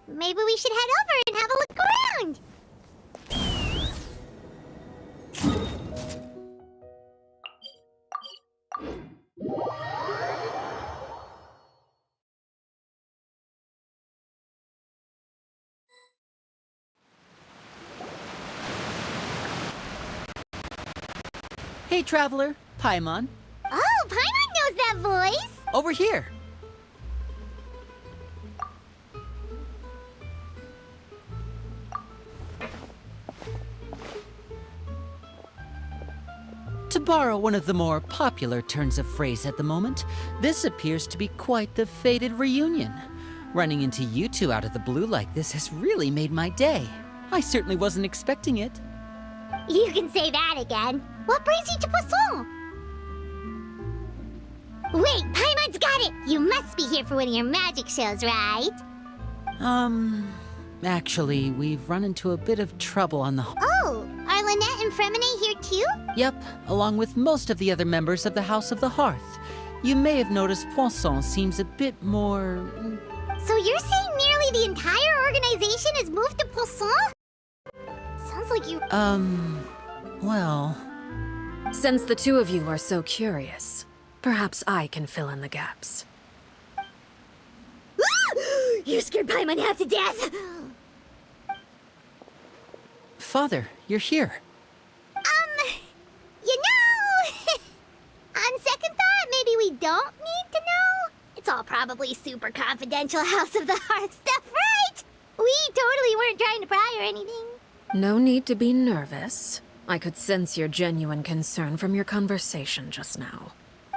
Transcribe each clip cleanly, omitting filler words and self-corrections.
Maybe we should head over and have a look around. Hey, traveler. Paimon. Oh, Paimon knows that voice! Over here. To borrow one of the more popular turns of phrase at the moment, this appears to be quite the fated reunion. Running into you two out of the blue like this has really made my day. I certainly wasn't expecting it. You can say that again. What brings you to Poisson? Wait, Paimon's got it! You must be here for one of your magic shows, right? Actually, we've run into a bit of trouble on the... Oh, are Lynette and Fremine here too? Yep, along with most of the other members of the House of the Hearth. You may have noticed Poisson seems a bit more... So you're saying nearly the entire organization has moved to Poisson? Sounds like you... well... Since the two of you are so curious, perhaps I can fill in the gaps. You scared Paimon half to death! Father, you're here. You know... On second thought, maybe we don't need to know. It's all probably super confidential House of the Hearth stuff, right? We totally weren't trying to pry or anything. No need to be nervous. I could sense your genuine concern from your conversation just now.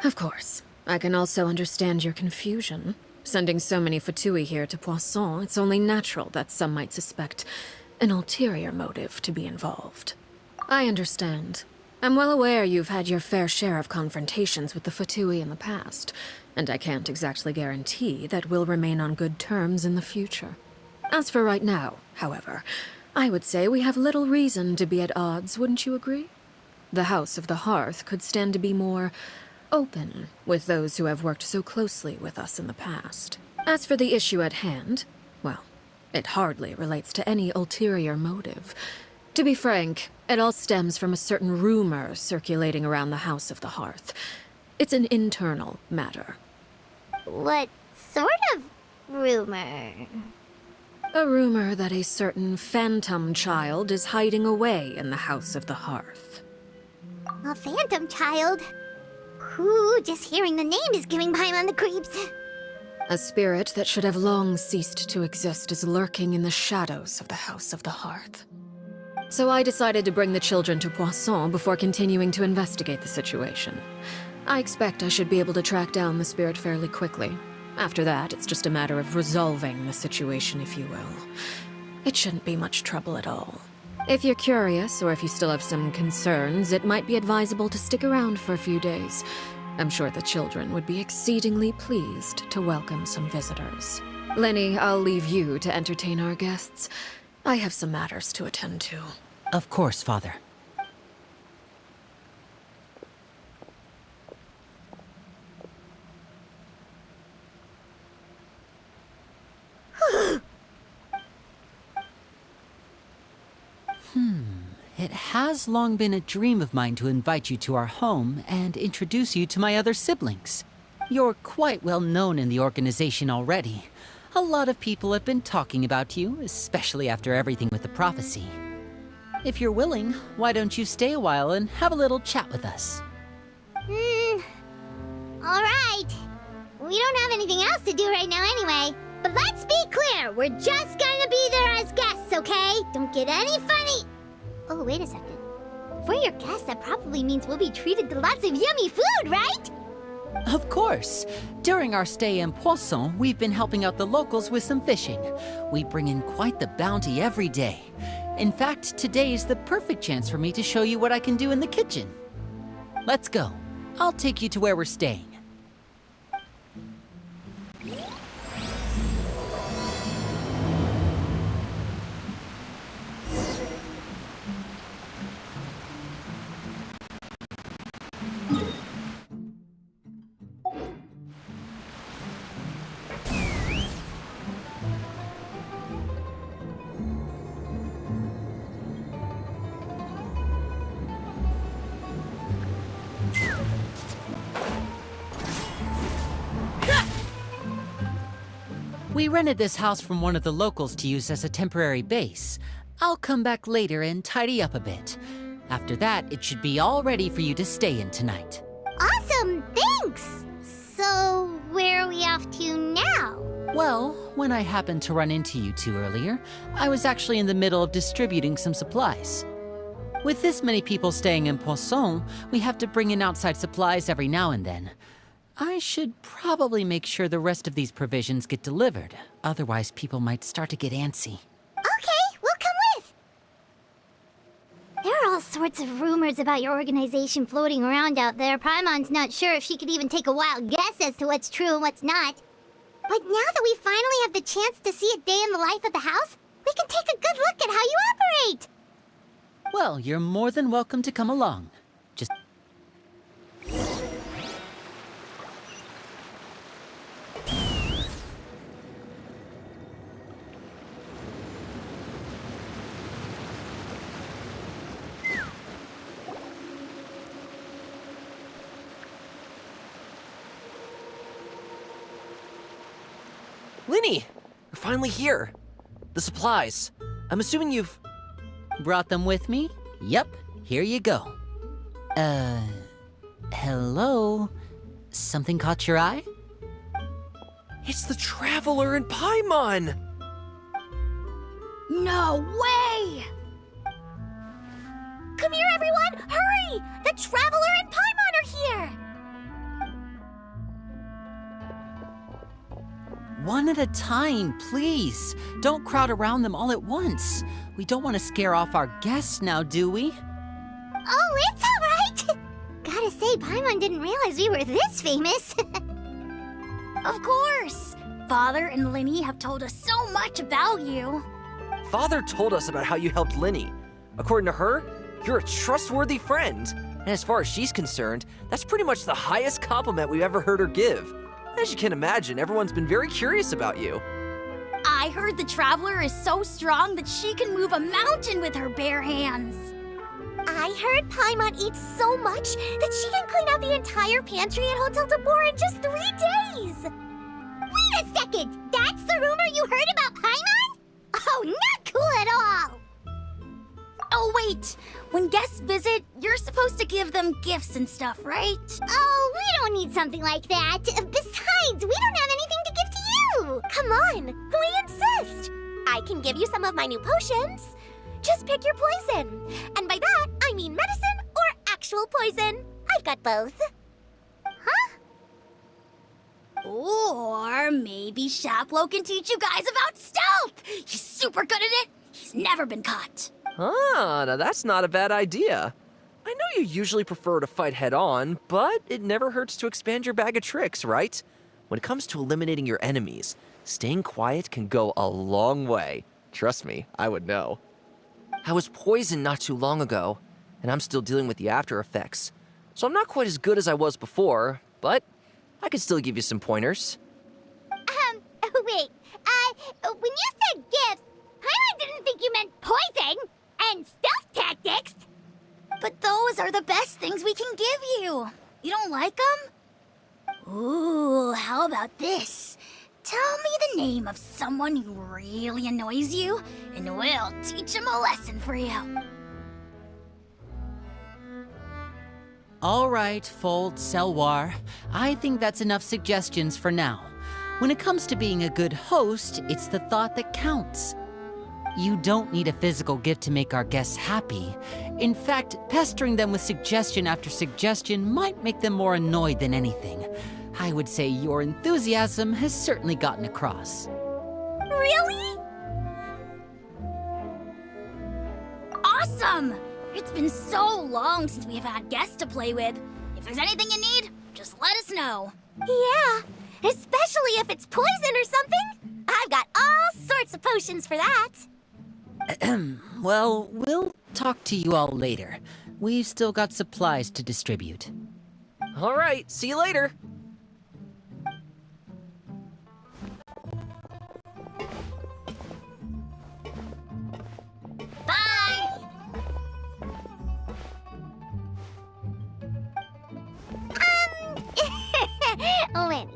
Of course, I can also understand your confusion. Sending so many Fatui here to Poisson, it's only natural that some might suspect an ulterior motive to be involved. I understand. I'm well aware you've had your fair share of confrontations with the Fatui in the past, and I can't exactly guarantee that we'll remain on good terms in the future. As for right now, however, I would say we have little reason to be at odds, wouldn't you agree? The House of the Hearth could stand to be more open with those who have worked so closely with us in the past. As for the issue at hand, well, it hardly relates to any ulterior motive. To be frank, it all stems from a certain rumor circulating around the House of the Hearth. It's an internal matter. What sort of rumor? A rumor that a certain phantom child is hiding away in the House of the Hearth. A phantom child? Ooh, just hearing the name is giving Paimon the creeps. A spirit that should have long ceased to exist is lurking in the shadows of the House of the Hearth. So I decided to bring the children to Poisson before continuing to investigate the situation. I expect I should be able to track down the spirit fairly quickly. After that, it's just a matter of resolving the situation, if you will. It shouldn't be much trouble at all. If you're curious, or if you still have some concerns, it might be advisable to stick around for a few days. I'm sure the children would be exceedingly pleased to welcome some visitors. Lenny, I'll leave you to entertain our guests. I have some matters to attend to. Of course, Father. It has long been a dream of mine to invite you to our home and introduce you to my other siblings. You're quite well known in the organization already. A lot of people have been talking about you, especially after everything with the prophecy. If you're willing, why don't you stay a while and have a little chat with us? Alright. We don't have anything else to do right now anyway. But let's be clear, we're just gonna be there as guests, okay? Don't get any funny... Oh, wait a second. For your guests, that probably means we'll be treated to lots of yummy food, right? Of course. During our stay in Poisson, we've been helping out the locals with some fishing. We bring in quite the bounty every day. In fact, today is the perfect chance for me to show you what I can do in the kitchen. Let's go. I'll take you to where we're staying. rented this house from one of the locals to use as a temporary base. I'll come back later and tidy up a bit. After that, it should be all ready for you to stay in tonight. Awesome, thanks! So, where are we off to now? Well, when I happened to run into you two earlier, I was actually in the middle of distributing some supplies. With this many people staying in Poisson, we have to bring in outside supplies every now and then. I should probably make sure the rest of these provisions get delivered, otherwise people might start to get antsy. Okay, we'll come with! There are all sorts of rumors about your organization floating around out there. Paimon's not sure if she could even take a wild guess as to what's true and what's not. But now that we finally have the chance to see a day in the life of the house, we can take a good look at how you operate! Well, you're more than welcome to come along. Just... Linny! You're finally here. The supplies. I'm assuming you've... Brought them with me? Yep, here you go. Hello? Something caught your eye? It's the Traveler and Paimon! No way! Come here, everyone! Hurry! The Traveler and Paimon are here! One at a time, please. Don't crowd around them all at once. We don't want to scare off our guests now, do we? Oh, it's all right! Gotta say, Paimon didn't realize we were this famous. Of course! Father and Linny have told us so much about you. Father told us about how you helped Linny. According to her, you're a trustworthy friend. And as far as she's concerned, that's pretty much the highest compliment we've ever heard her give. As you can imagine, everyone's been very curious about you. I heard the Traveler is so strong that she can move a mountain with her bare hands. I heard Paimon eats so much that she can clean out the entire pantry at Hotel de Boer in just 3 days! Wait a second! That's the rumor you heard about Paimon? Oh, not cool at all! Oh, wait! When guests visit, you're supposed to give them gifts and stuff, right? Oh, we don't need something like that. Besides, we don't have anything to give to you! Come on, we insist! I can give you some of my new potions. Just pick your poison. And by that, I mean medicine or actual poison. I've got both. Huh? Or maybe Shaplo can teach you guys about stealth! He's super good at it! He's never been caught. Ah, now that's not a bad idea. I know you usually prefer to fight head-on, but it never hurts to expand your bag of tricks, right? When it comes to eliminating your enemies, staying quiet can go a long way. Trust me, I would know. I was poisoned not too long ago, and I'm still dealing with the after effects. So I'm not quite as good as I was before, but I can still give you some pointers. Wait, when you said gifts, Paimon didn't think you meant poison and stealth tactics. But those are the best things we can give you. You don't like them? Ooh, how about this? Tell me the name of someone who really annoys you, and we'll teach him a lesson for you. All right, Fold, Selwar. I think that's enough suggestions for now. When it comes to being a good host, it's the thought that counts. You don't need a physical gift to make our guests happy. In fact, pestering them with suggestion after suggestion might make them more annoyed than anything. I would say your enthusiasm has certainly gotten across. Really? Awesome! It's been so long since we've had guests to play with. If there's anything you need, just let us know. Yeah, especially if it's poison or something. I've got all sorts of potions for that. Well, we'll talk to you all later. We've still got supplies to distribute. All right, see you later. Bye! Lenny,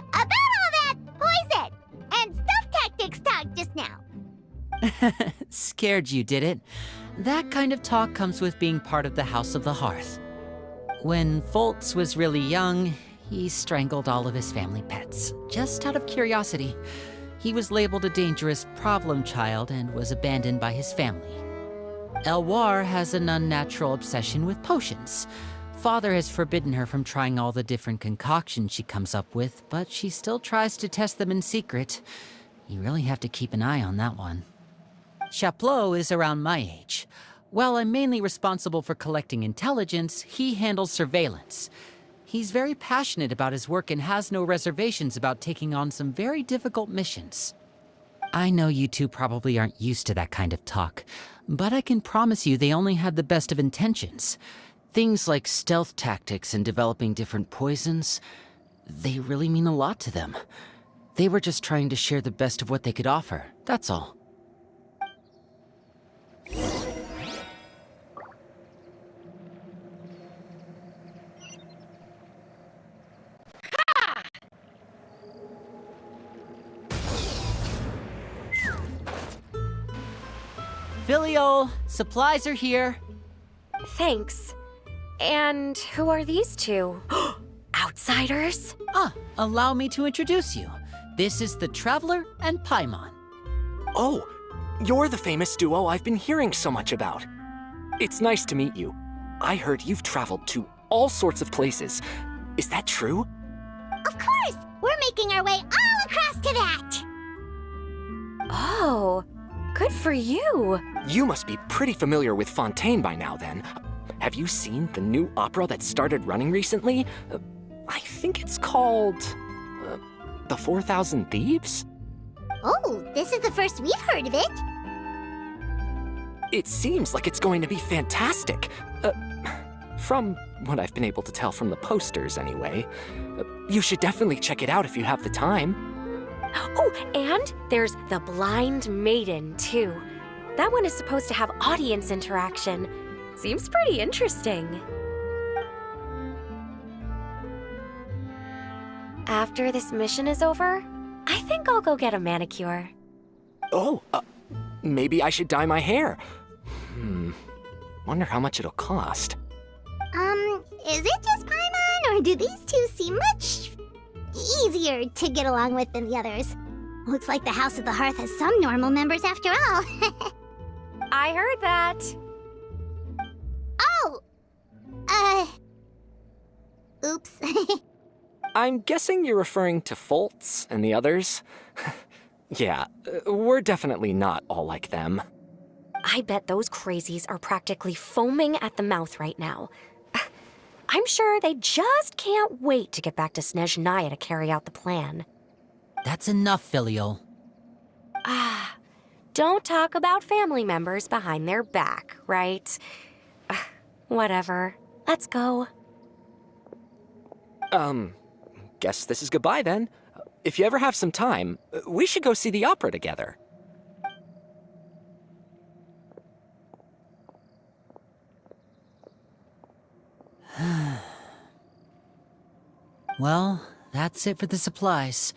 about all that poison and stuff talk just now. Scared you, did it? That kind of talk comes with being part of the House of the Hearth. When Foltz was really young, he strangled all of his family pets, just out of curiosity. He was labeled a dangerous problem child and was abandoned by his family. Elwar has an unnatural obsession with potions. Father has forbidden her from trying all the different concoctions she comes up with, but she still tries to test them in secret. You really have to keep an eye on that one. Chaplot is around my age. While I'm mainly responsible for collecting intelligence, he handles surveillance. He's very passionate about his work and has no reservations about taking on some very difficult missions. I know you two probably aren't used to that kind of talk, but I can promise you they only had the best of intentions. Things like stealth tactics and developing different poisons, they really mean a lot to them. They were just trying to share the best of what they could offer, that's all. Filiol, supplies are here. Thanks. And who are these two? Outsiders? Allow me to introduce you. This is the Traveler and Paimon. Oh, you're the famous duo I've been hearing so much about. It's nice to meet you. I heard you've traveled to all sorts of places. Is that true? Of course! We're making our way all across to that! Oh, good for you. You must be pretty familiar with Fontaine by now, then. Have you seen the new opera that started running recently? I think it's called... The 4,000 Thieves? Oh, this is the first we've heard of it. It seems like it's going to be fantastic. From what I've been able to tell from the posters, anyway. You should definitely check it out if you have the time. Oh, and there's The Blind Maiden, too. That one is supposed to have audience interaction. Seems pretty interesting. After this mission is over, I think I'll go get a manicure. Oh, maybe I should dye my hair. Wonder how much it'll cost. Is it just Paimon, or do these two seem much easier to get along with than the others? Looks like the House of the Hearth has some normal members after all. I heard that. Oh! Oops. I'm guessing you're referring to Foltz and the others? Yeah, we're definitely not all like them. I bet those crazies are practically foaming at the mouth right now. I'm sure they just can't wait to get back to Snezhnaya to carry out the plan. That's enough, Filiol. Don't talk about family members behind their back, right? Whatever. Let's go. Guess this is goodbye then. If you ever have some time, we should go see the opera together. Well, that's it for the supplies.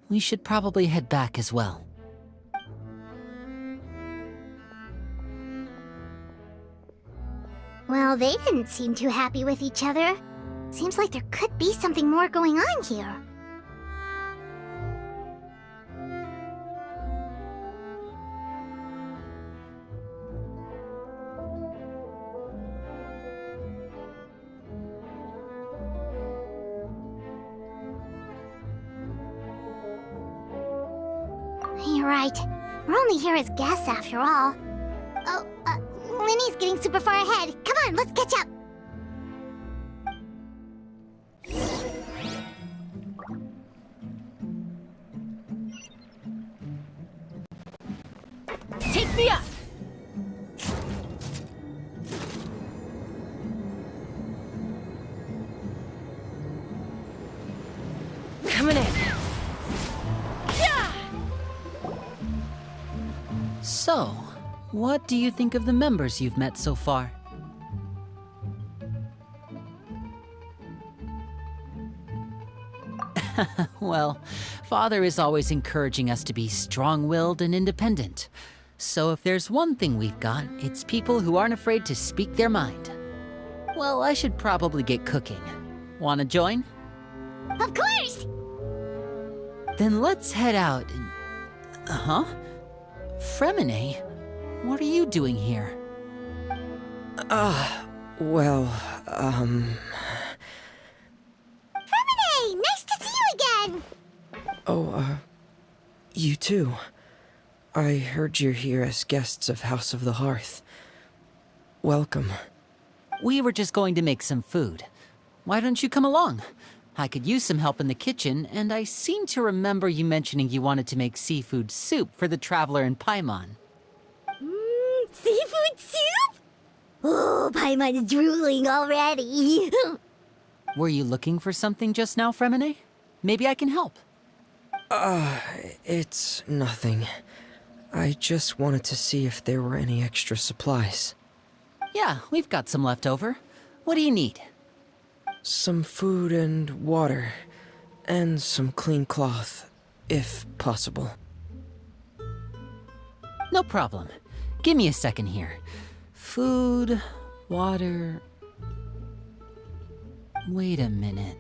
We should probably head back as well. Well, they didn't seem too happy with each other. Seems like there could be something more going on here. You're right. We're only here as guests after all. Oh, Winnie's getting super far ahead. Come on, let's catch up. Take me up! Coming in. So, what do you think of the members you've met so far? Well, Father is always encouraging us to be strong-willed and independent. So if there's one thing we've got, it's people who aren't afraid to speak their mind. Well, I should probably get cooking. Wanna join? Of course! Then let's head out and... Huh? Fremine? What are you doing here? Well, Hey, nice to see you again! you too. I heard you're here as guests of House of the Hearth. Welcome. We were just going to make some food. Why don't you come along? I could use some help in the kitchen, and I seem to remember you mentioning you wanted to make seafood soup for the traveler in Paimon. Seafood soup? Oh, Paimon is drooling already. Were you looking for something just now, Fremine? Maybe I can help. It's nothing. I just wanted to see if there were any extra supplies. Yeah, we've got some left over. What do you need? Some food and water, and some clean cloth, if possible. No problem. Give me a second here. Food, water... Wait a minute.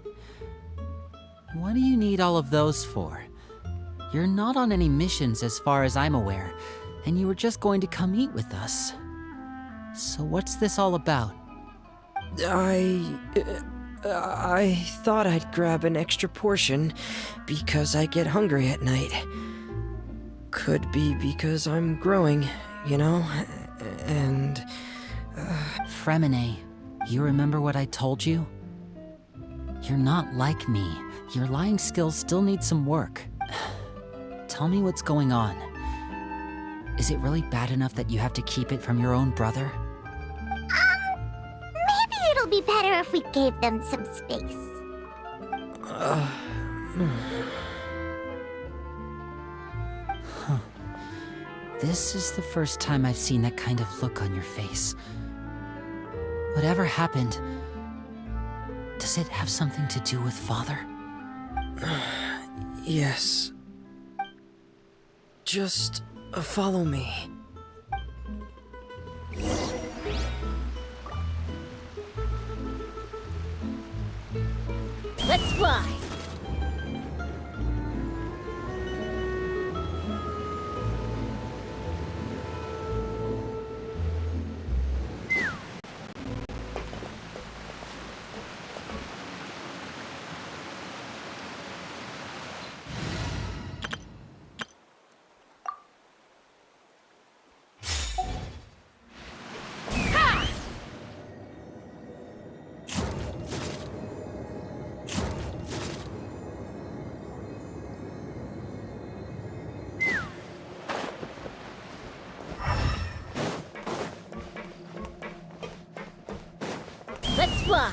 What do you need all of those for? You're not on any missions as far as I'm aware, and you were just going to come eat with us. So what's this all about? I thought I'd grab an extra portion because I get hungry at night. Could be because I'm growing, you know? And... Fremine, you remember what I told you? You're not like me. Your lying skills still need some work. Tell me what's going on. Is it really bad enough that you have to keep it from your own brother? Maybe it'll be better if we gave them some space. This is the first time I've seen that kind of look on your face. Whatever happened, does it have something to do with Father? yes. Just follow me. Let's fly! Let's fly!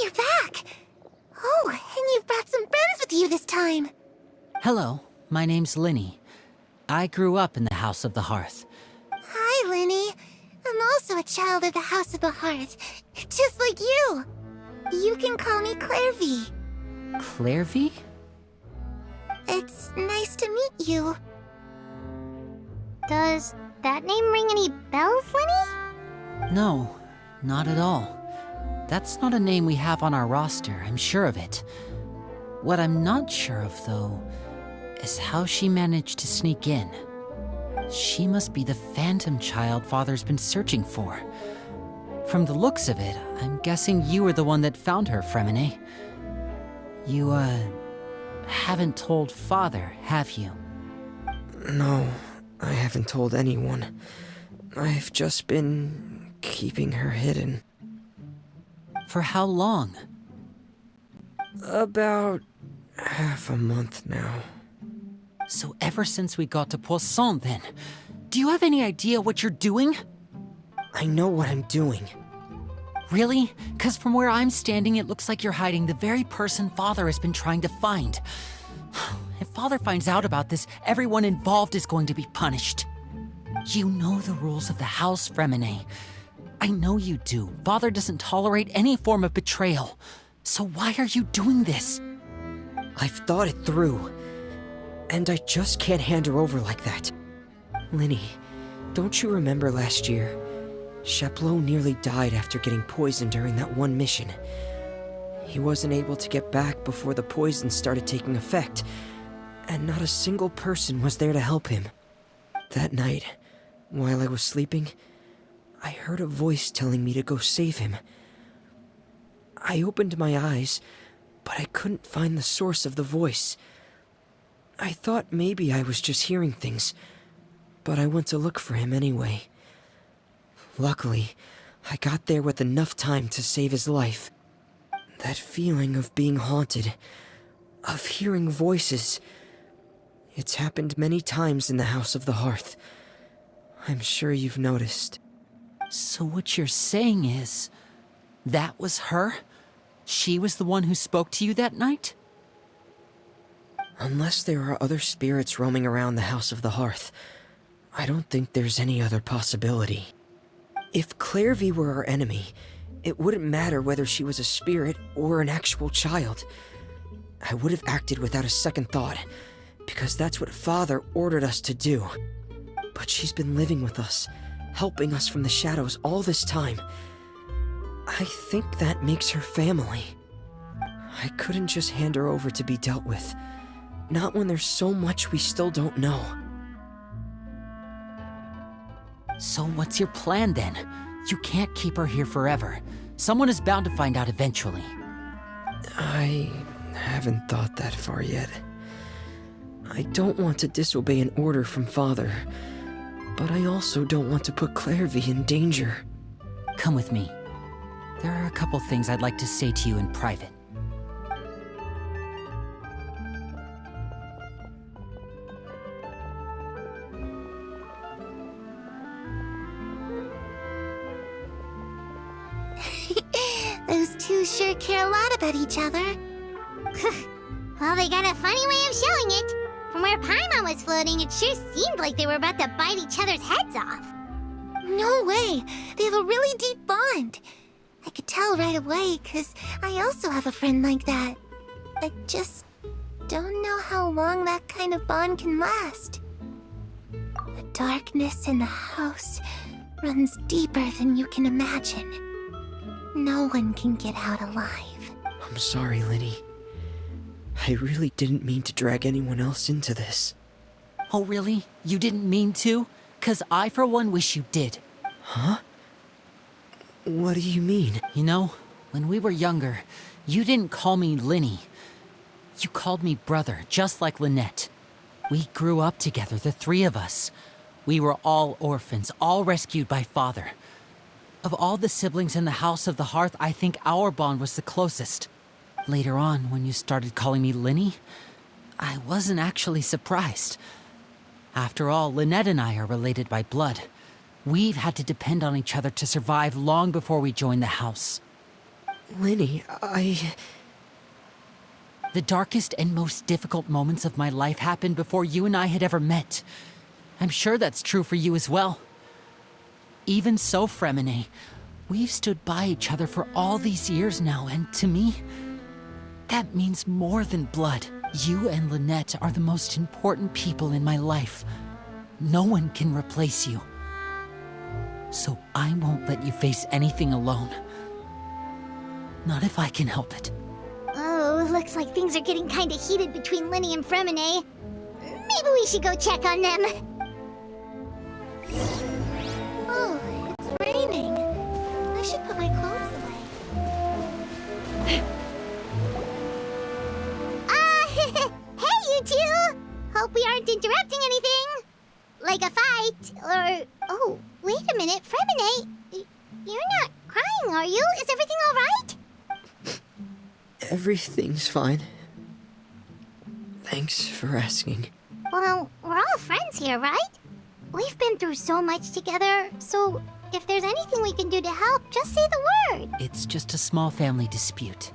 You're back! Oh, and you've brought some friends with you this time! Hello, my name's Linny. I grew up in the House of the Hearth. Hi, Linny. I'm also a child of the House of the Hearth, just like you. You can call me Clairvy. Clairvy? It's nice to meet you. Does that name ring any bells, Linny? No, not at all. That's not a name we have on our roster, I'm sure of it. What I'm not sure of, though, is how she managed to sneak in. She must be the phantom child Father's been searching for. From the looks of it, I'm guessing you were the one that found her, Fremine. You, haven't told Father, have you? No, I haven't told anyone. I've just been keeping her hidden. For how long? About half a month now. So ever since we got to Poisson, then. Do you have any idea what you're doing? I know what I'm doing. Really? 'Cause from where I'm standing, it looks like you're hiding the very person Father has been trying to find. If Father finds out about this, everyone involved is going to be punished. You know the rules of the house, Fremine. I know you do. Father doesn't tolerate any form of betrayal. So why are you doing this? I've thought it through. And I just can't hand her over like that. Linny, don't you remember last year? Chaplot nearly died after getting poisoned during that one mission. He wasn't able to get back before the poison started taking effect, and not a single person was there to help him. That night, while I was sleeping, I heard a voice telling me to go save him. I opened my eyes, but I couldn't find the source of the voice. I thought maybe I was just hearing things, but I went to look for him anyway. Luckily, I got there with enough time to save his life. That feeling of being haunted, of hearing voices, it's happened many times in the House of the Hearth. I'm sure you've noticed. So what you're saying is, that was her? She was the one who spoke to you that night? Unless there are other spirits roaming around the House of the Hearth, I don't think there's any other possibility. If Clairvy were our enemy, it wouldn't matter whether she was a spirit or an actual child. I would have acted without a second thought, because that's what Father ordered us to do. But she's been living with us, helping us from the shadows all this time. I think that makes her family. I couldn't just hand her over to be dealt with. Not when there's so much we still don't know. So what's your plan then? You can't keep her here forever. Someone is bound to find out eventually. I haven't thought that far yet. I don't want to disobey an order from Father, but I also don't want to put Clairvy in danger. Come with me. There are a couple things I'd like to say to you in private. Those two sure care a lot about each other. Well, they got a funny way of showing it. From where Paimon was floating, it sure seemed like they were about to bite each other's heads off. No way! They have a really deep bond. I could tell right away, 'cause I also have a friend like that. I just don't know how long that kind of bond can last. The darkness in the house runs deeper than you can imagine. No one can get out alive. I'm sorry, Linny. I really didn't mean to drag anyone else into this. Oh, really? You didn't mean to? 'Cause I, for one, wish you did. Huh? What do you mean? You know, when we were younger, you didn't call me Linny. You called me brother, just like Lynette. We grew up together, the three of us. We were all orphans, all rescued by Father. Of all the siblings in the House of the Hearth, I think our bond was the closest. Later on, when you started calling me Linny, I wasn't actually surprised. After all, Lynette and I are related by blood. We've had to depend on each other to survive long before we joined the house. Linny, The darkest and most difficult moments of my life happened before you and I had ever met. I'm sure that's true for you as well. Even so, Fremine, we've stood by each other for all these years now, and to me, that means more than blood. You and Lynette are the most important people in my life. No one can replace you. So I won't let you face anything alone. Not if I can help it. Oh, looks like things are getting kinda heated between Linny and Fremine. Maybe we should go check on them. Oh, it's raining. I should put my clothes away. Hey, you two! Hope we aren't interrupting anything. Like a fight, or... Oh, wait a minute, Fremine. You're not crying, are you? Is everything alright? everything's fine. Thanks for asking. Well, we're all friends here, right? We've been through so much together, so if there's anything we can do to help, just say the word. It's just a small family dispute.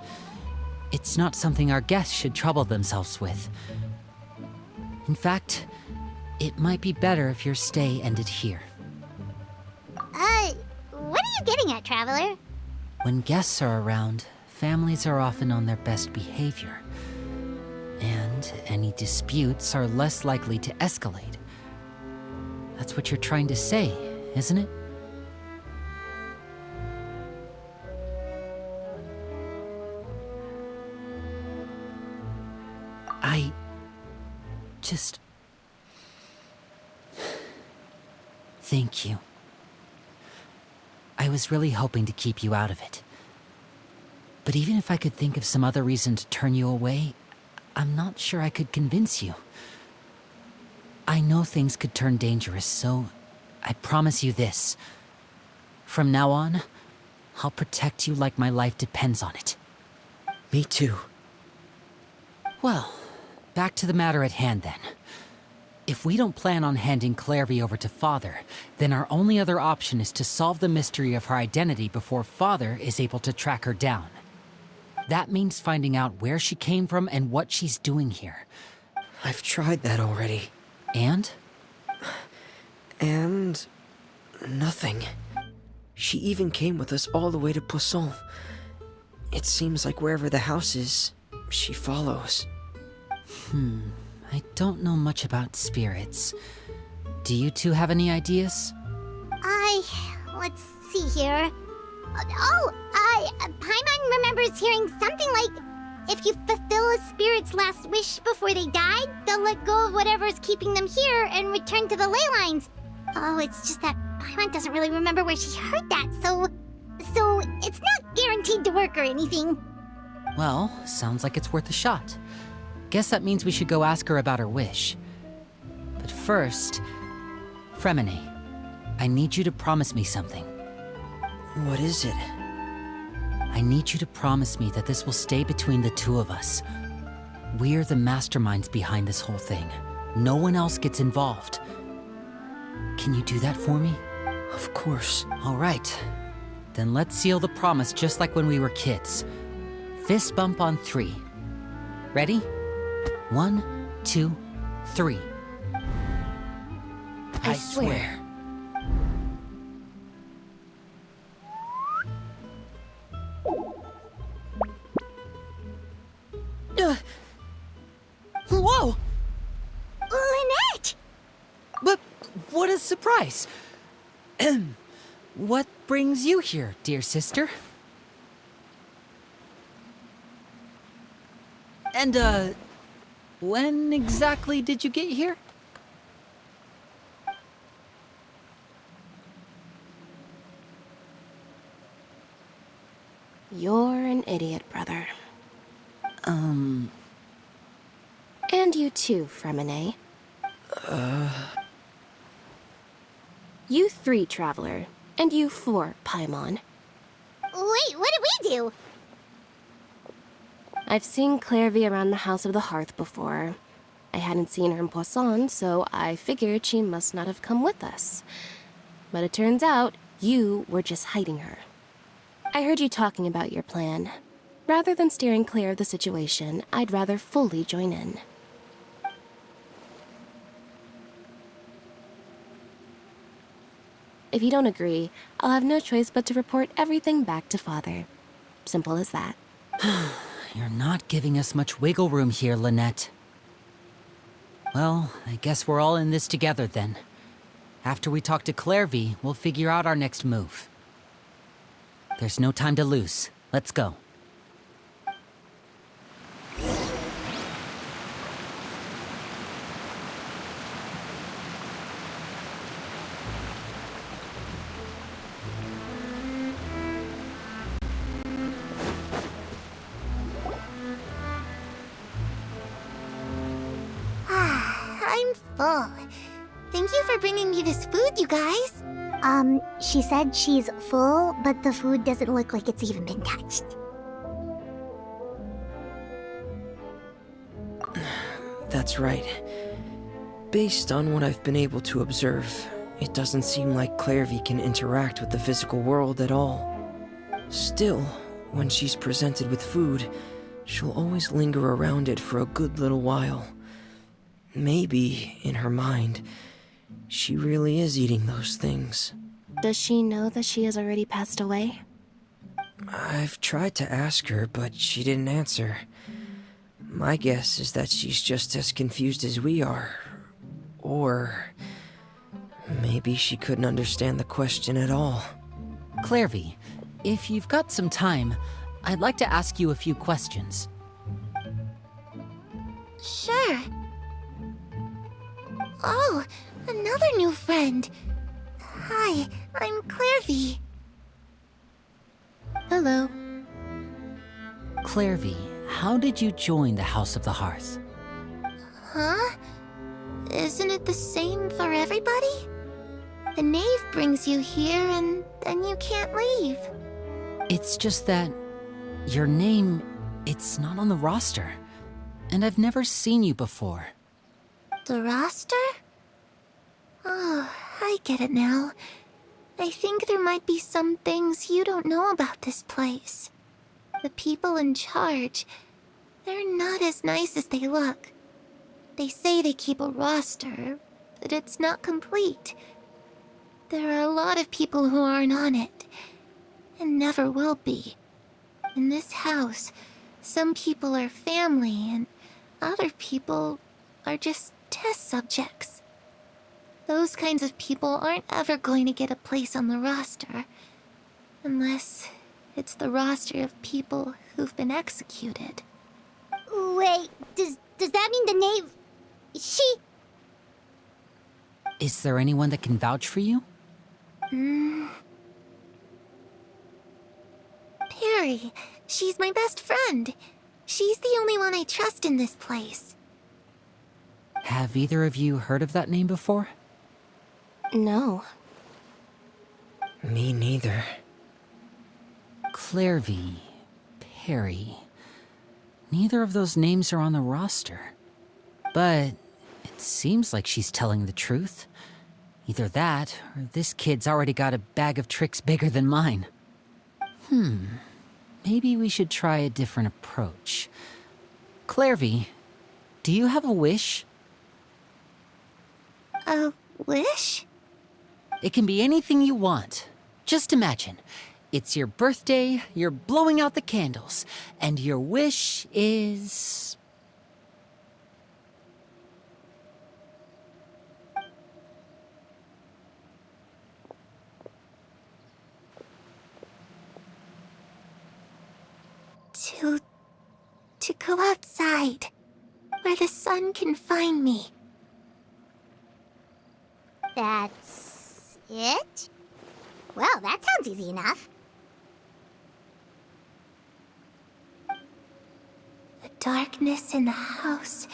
It's not something our guests should trouble themselves with. In fact, it might be better if your stay ended here. What are you getting at, Traveler? When guests are around, families are often on their best behavior. And any disputes are less likely to escalate. That's what you're trying to say, isn't it? I just... Thank you. I was really hoping to keep you out of it. But even if I could think of some other reason to turn you away, I'm not sure I could convince you. I know things could turn dangerous, so I promise you this. From now on, I'll protect you like my life depends on it. Me too. Well, back to the matter at hand then. If we don't plan on handing Clarevy over to Father, then our only other option is to solve the mystery of her identity before Father is able to track her down. That means finding out where she came from and what she's doing here. I've tried that already. And? And... nothing. She even came with us all the way to Poisson. It seems like wherever the house is, she follows. I don't know much about spirits. Do you two have any ideas? Let's see here. Paimon remembers hearing something like, if you fulfill a spirit's last wish before they died, they'll let go of whatever's keeping them here and return to the ley lines. Oh, it's just that Paimon doesn't really remember where she heard that, so it's not guaranteed to work or anything. Well, sounds like it's worth a shot. Guess that means we should go ask her about her wish. But first, Fremine, I need you to promise me something. What is it? I need you to promise me that this will stay between the two of us. We're the masterminds behind this whole thing. No one else gets involved. Can you do that for me? Of course. All right. Then let's seal the promise just like when we were kids. Fist bump on 3. Ready? 1, 2, 3. I swear. Whoa! Lynette! But what a surprise! What brings you here, dear sister? And, when exactly did you get here? You're an idiot, brother. And you too, Fremine. You 3, Traveler. And you 4, Paimon. Wait, what did we do? I've seen Clarevy around the House of the Hearth before. I hadn't seen her in Poisson, so I figured she must not have come with us. But it turns out you were just hiding her. I heard you talking about your plan. Rather than steering clear of the situation, I'd rather fully join in. If you don't agree, I'll have no choice but to report everything back to Father. Simple as that. You're not giving us much wiggle room here, Lynette. Well, I guess we're all in this together then. After we talk to Clarevy, we'll figure out our next move. There's no time to lose. Let's go. I'm full. Thank you for bringing me this food, you guys. She said she's full, but the food doesn't look like it's even been touched. That's right. Based on what I've been able to observe, it doesn't seem like Clarevy can interact with the physical world at all. Still, when she's presented with food, she'll always linger around it for a good little while. maybe, in her mind, she really is eating those things. Does she know that she has already passed away? I've tried to ask her, but she didn't answer. My guess is that she's just as confused as we are. Or maybe she couldn't understand the question at all. Clairvy, if you've got some time, I'd like to ask you a few questions. Sure. Oh, another new friend. Hi, I'm Clairvy. Hello. Clairvy, how did you join the House of the Hearth? Huh? Isn't it the same for everybody? The Knave brings you here and then you can't leave. It's just that your name, it's not on the roster. And I've never seen you before. The roster? Oh, I get it now. I think there might be some things you don't know about this place. The people in charge, they're not as nice as they look. They say they keep a roster, but it's not complete. There are a lot of people who aren't on it, and never will be. In this house, some people are family, and other people are just test subjects. Those kinds of people aren't ever going to get a place on the roster, unless it's the roster of people who've been executed. Wait, does that mean the Knave... She... Is there anyone that can vouch for you? Perry, she's my best friend. She's the only one I trust in this place. Have either of you heard of that name before? No. Me neither. Clairvy, Perry. Neither of those names are on the roster. But it seems like she's telling the truth. Either that, or this kid's already got a bag of tricks bigger than mine. Maybe we should try a different approach. Clairvy, do you have a wish? A wish? It can be anything you want. Just imagine. It's your birthday, you're blowing out the candles, and your wish is... To go outside, where the sun can find me. That's... it? Well, that sounds easy enough. The darkness in the house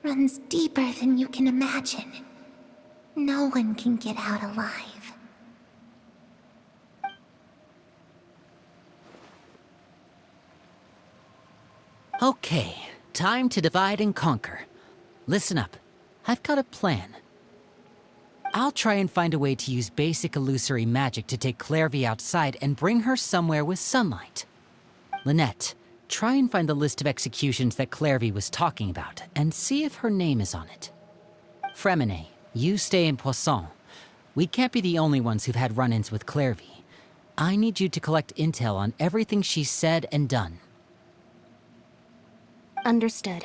runs deeper than you can imagine. No one can get out alive. Okay, time to divide and conquer. Listen up, I've got a plan. I'll try and find a way to use basic illusory magic to take Clairvy outside and bring her somewhere with sunlight. Lynette, try and find the list of executions that Clairvy was talking about and see if her name is on it. Fremine, you stay in Poisson. We can't be the only ones who've had run-ins with Clairvy. I need you to collect intel on everything she's said and done. Understood.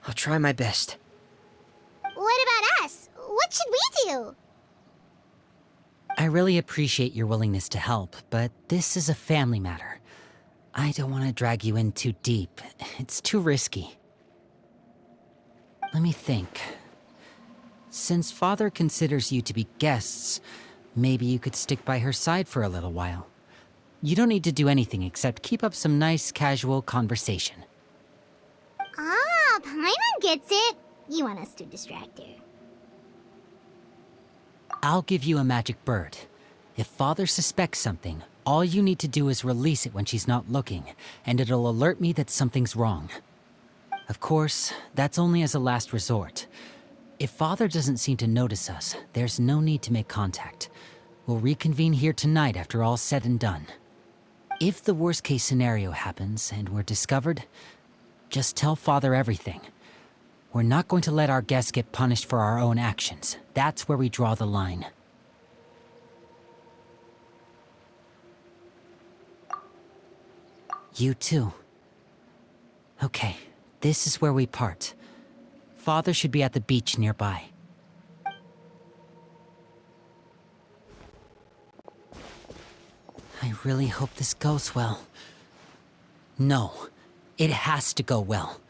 I'll try my best. What about us? What should we do? I really appreciate your willingness to help, but this is a family matter. I don't want to drag you in too deep. It's too risky. Let me think. Since Father considers you to be guests, maybe you could stick by her side for a little while. You don't need to do anything except keep up some nice, casual conversation. Ah, Paimon gets it. You want us to distract her. I'll give you a magic bird. If Father suspects something, all you need to do is release it when she's not looking, and it'll alert me that something's wrong. Of course, that's only as a last resort. If Father doesn't seem to notice us, there's no need to make contact. We'll reconvene here tonight after all's said and done. If the worst-case scenario happens and we're discovered, just tell Father everything. We're not going to let our guests get punished for our own actions. That's where we draw the line. You too. Okay, this is where we part. Father should be at the beach nearby. I really hope this goes well. No, it has to go well.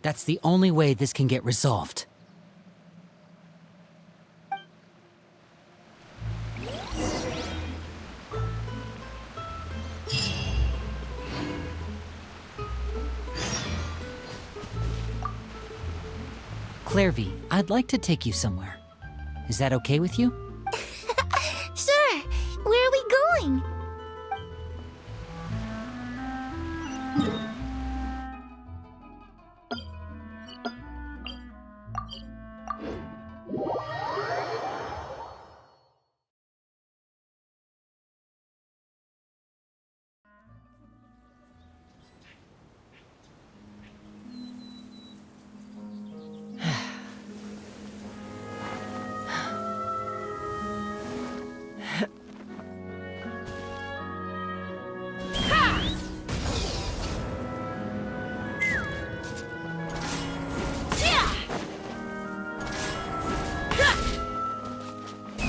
That's the only way this can get resolved. Clairvy, I'd like to take you somewhere. Is that okay with you? Sure. Where are we going?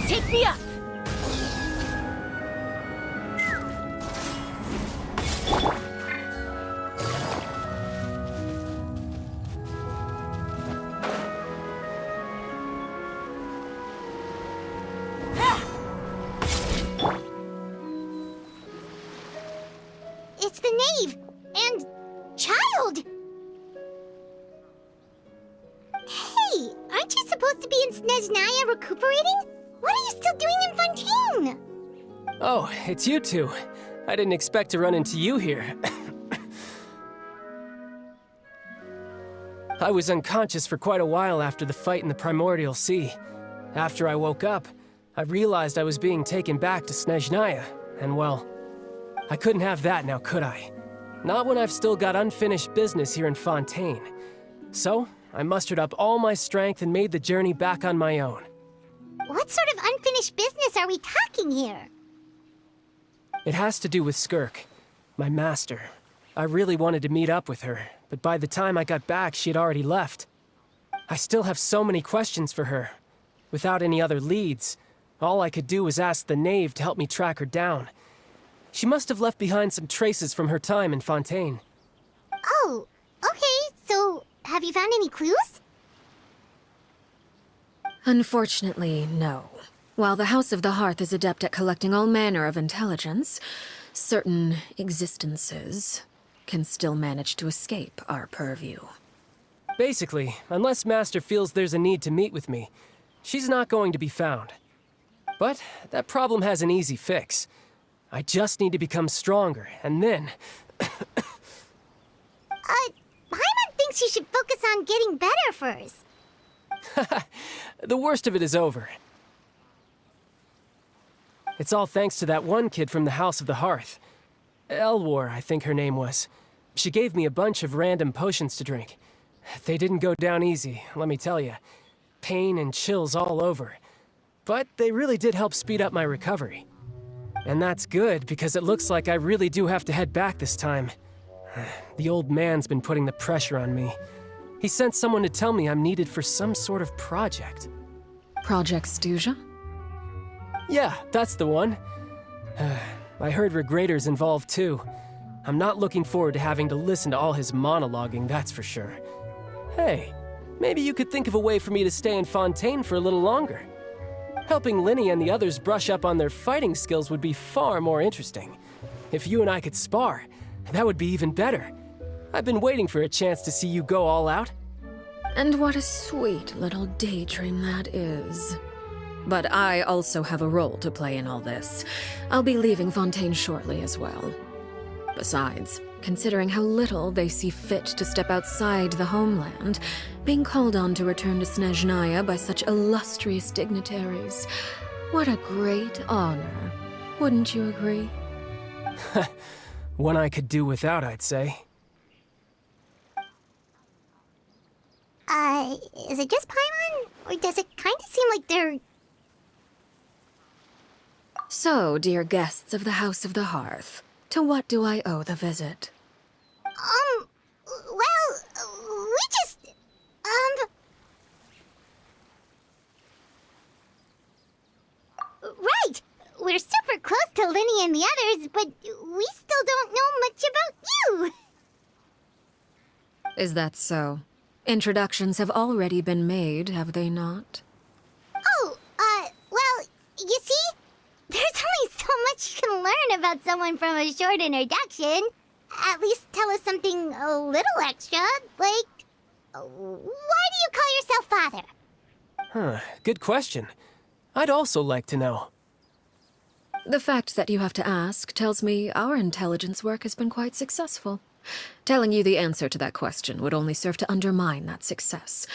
Take me up! It's the Knave! And... child! Hey, aren't you supposed to be in Snezhnaya recuperating? What are you still doing in Fontaine? Oh, it's you two. I didn't expect to run into you here. I was unconscious for quite a while after the fight in the Primordial Sea. After I woke up, I realized I was being taken back to Snezhnaya, and well, I couldn't have that now, could I? Not when I've still got unfinished business here in Fontaine. So, I mustered up all my strength and made the journey back on my own. What sort of unfinished business are we talking here? It has to do with Skirk, my master. I really wanted to meet up with her, but by the time I got back, she had already left. I still have so many questions for her. Without any other leads, all I could do was ask the Knave to help me track her down. She must have left behind some traces from her time in Fontaine. Oh, okay, so have you found any clues? Unfortunately, no. While the House of the Hearth is adept at collecting all manner of intelligence, certain existences can still manage to escape our purview. Basically, unless Master feels there's a need to meet with me, she's not going to be found. But that problem has an easy fix. I just need to become stronger, and then... Paimon thinks you should focus on getting better first. The worst of it is over. It's all thanks to that one kid from the House of the Hearth. Elwar, I think her name was. She gave me a bunch of random potions to drink. They didn't go down easy, let me tell you. Pain and chills all over. But they really did help speed up my recovery. And that's good, because it looks like I really do have to head back this time. The old man's been putting the pressure on me. He sent someone to tell me I'm needed for some sort of project. Project Stuja? Yeah, that's the one. I heard Regrader's involved too. I'm not looking forward to having to listen to all his monologuing, that's for sure. Hey, maybe you could think of a way for me to stay in Fontaine for a little longer. Helping Linny and the others brush up on their fighting skills would be far more interesting. If you and I could spar, that would be even better. I've been waiting for a chance to see you go all out. And what a sweet little daydream that is. But I also have a role to play in all this. I'll be leaving Fontaine shortly as well. Besides, considering how little they see fit to step outside the homeland, being called on to return to Snezhnaya by such illustrious dignitaries, what a great honor. Wouldn't you agree? One I could do without, I'd say. Is it just Paimon? Or does it kind of seem like they're... So, dear guests of the House of the Hearth, to what do I owe the visit? Well, we just... Right! We're super close to Linny and the others, but we still don't know much about you! Is that so? Introductions have already been made, have they not? Oh, well, you see? There's only so much you can learn about someone from a short introduction. At least tell us something a little extra, like... Why do you call yourself father? Huh, good question. I'd also like to know. The fact that you have to ask tells me our intelligence work has been quite successful. Telling you the answer to that question would only serve to undermine that success.